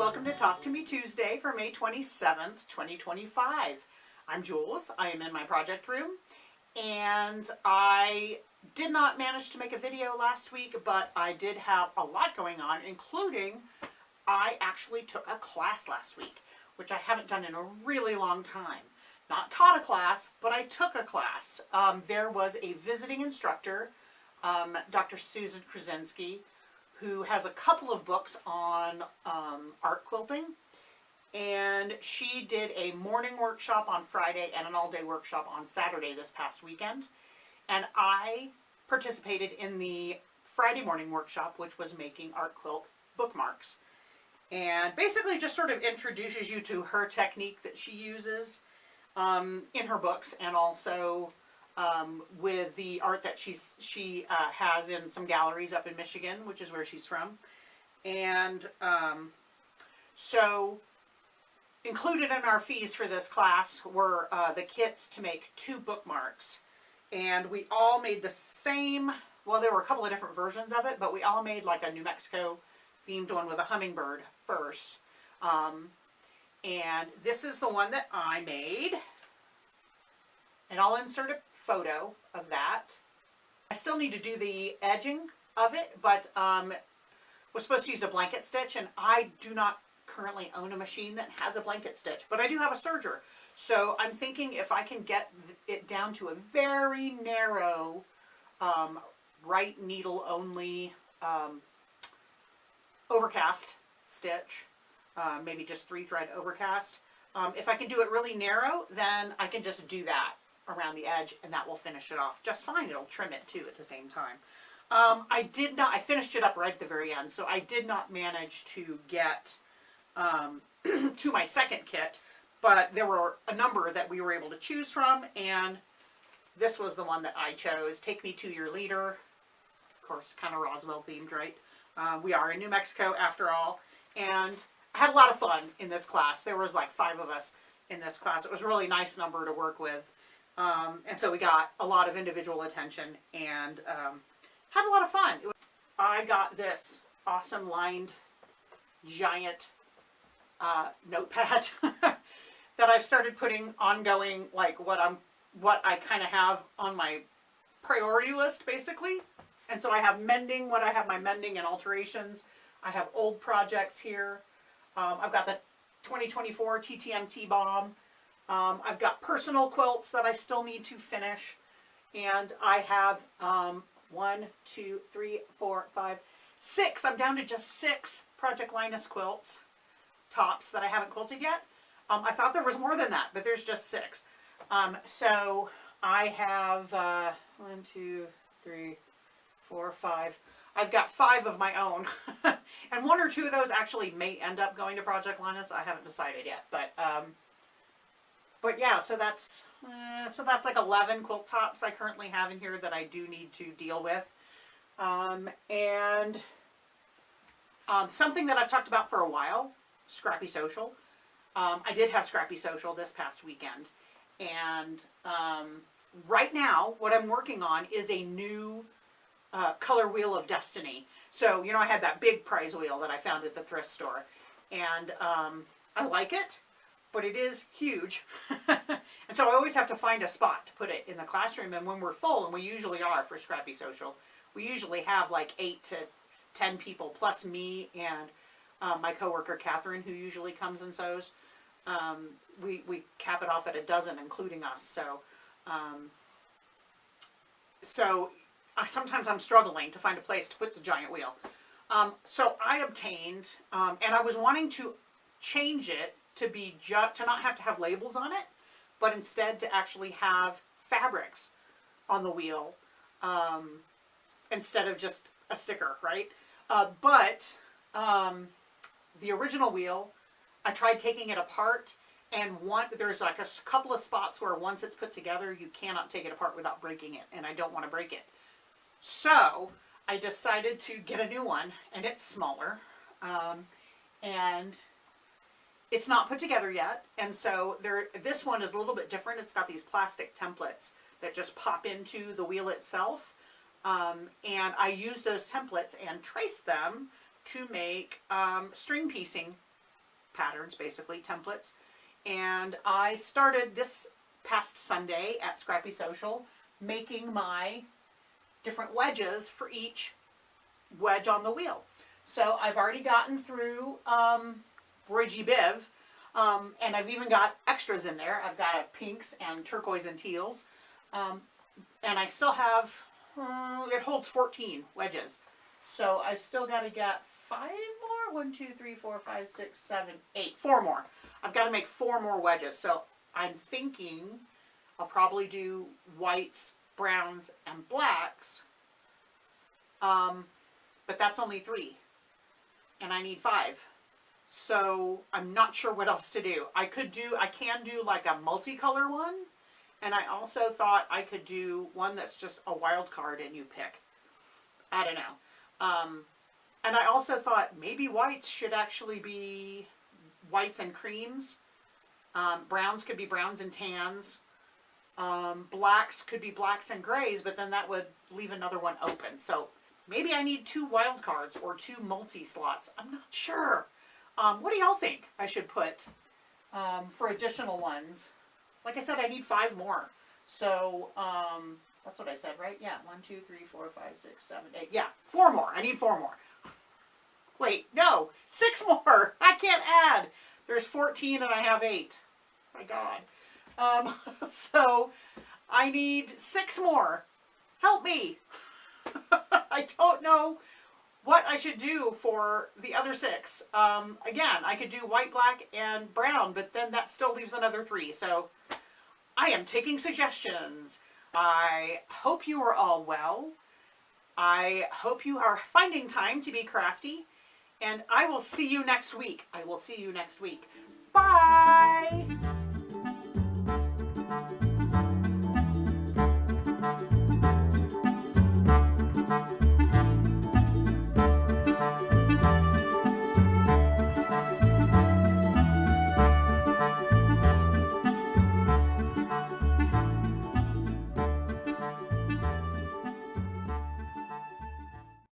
welcome to Talk to Me Tuesday for May 27th, 2025. I'm Jules. I am in my project room, and I did not manage to make a video last week, but I did have a lot going on, including I actually took a class last week, which I haven't done in a really long time. Not taught a class, but I took a class. There was a visiting instructor, Dr. Susan Krasinski, who has a couple of books on art quilting, and she did a morning workshop on Friday and an all-day workshop on Saturday this past weekend, and I participated in the Friday morning workshop, which was making art quilt bookmarks, and basically just sort of introduces you to her technique that she uses in her books, and also with the art that she has in some galleries up in Michigan, which is where she's from. And so included in our fees for this class were the kits to make 2 bookmarks. And we all made the same, well, there were a couple of different versions of it, but we all made like a New Mexico themed one with a hummingbird first. And this is the one that I made, and I'll insert a photo of that. I still need to do the edging of it, but was supposed to use a blanket stitch, and I do not currently own a machine that has a blanket stitch, but I do have a serger. So I'm thinking if I can get it down to a very narrow right needle only overcast stitch, maybe just 3-thread overcast. If I can do it really narrow, then I can just do that around the edge, and that will finish it off just fine. It'll trim it too at the same time. I finished it up right at the very end, so I did not manage to get to my second kit, but there were a number that we were able to choose from, and this was the one that I chose. Take Me to Your Leader. Of course, kind of Roswell themed, right? We are in New Mexico after all, and I had a lot of fun in this class. There was like 5 of us in this class. It was a really nice number to work with. And so we got a lot of individual attention and had a lot of fun. I got this awesome lined giant notepad that I've started putting ongoing, like what I kind of have on my priority list basically. And so I have mending, what I have my mending and alterations. I have old projects here. I've got the 2024 TTMT bomb. I've got personal quilts that I still need to finish, and I have 1, 2, 3, 4, 5, 6. I'm down to just 6 Project Linus quilts, tops that I haven't quilted yet. I thought there was more than that, but there's just 6. So I have 1, 2, 3, 4, 5. I've got 5 of my own, and 1 or 2 of those actually may end up going to Project Linus. I haven't decided yet, but yeah, so that's like 11 quilt tops I currently have in here that I do need to deal with. And something that I've talked about for a while, Scrappy Sewcial. I did have Scrappy Sewcial this past weekend, and right now what I'm working on is a new color wheel of destiny. So, you know, I had that big prize wheel that I found at the thrift store, and I like it, but it is huge. And so I always have to find a spot to put it in the classroom, and when we're full, and we usually are for Scrappy Sewcial, we usually have like 8 to 10 people plus me and my coworker Catherine, who usually comes and sews. We cap it off at 12, including us. So sometimes I'm struggling to find a place to put the giant wheel. So I obtained, and I was wanting to change it to be to not have to have labels on it, but instead to actually have fabrics on the wheel instead of just a sticker, right? But the original wheel, I tried taking it apart, and there's like a couple of spots where once it's put together, you cannot take it apart without breaking it, and I don't want to break it. So I decided to get a new one, and it's smaller, and it's not put together yet. And so this one is a little bit different. It's got these plastic templates that just pop into the wheel itself, and I used those templates and traced them to make string piecing patterns, basically, templates. And I started this past Sunday at Scrappy Sewcial making my different wedges for each wedge on the wheel. So I've already gotten through Bridgie Biv, and I've even got extras in there. I've got pinks and turquoise and teals, and I still have, it holds 14 wedges. So I've still got to get 5 more, 1, 2, 3, 4, 5, 6, 7, 8, 4 more. I've got to make 4 more wedges. So I'm thinking I'll probably do whites, browns, and blacks, but that's only 3, and I need 5. So I'm not sure what else to do. I can do like a multicolor one, and I also thought I could do one that's just a wild card and you pick. I don't know. And I also thought maybe whites should actually be whites and creams. Browns could be browns and tans. Blacks could be blacks and grays, but then that would leave another one open. So maybe I need 2 wild cards or 2 multi-slots. I'm not sure. What do y'all think I should put for additional ones? Like I said, I need 5 more. So that's what I said, right? Yeah, 1, 2, 3, 4, 5, 6, 7, 8. Yeah, 4 more. I need 4 more. Wait, no, 6 more. I can't add. There's 14 and I have 8. My God. So I need 6 more. Help me. I don't know what I should do for the other 6. Again, I could do white, black, and brown, but then that still leaves another 3. So I am taking suggestions. I hope you are all well. I hope you are finding time to be crafty. And I will see you next week. Bye!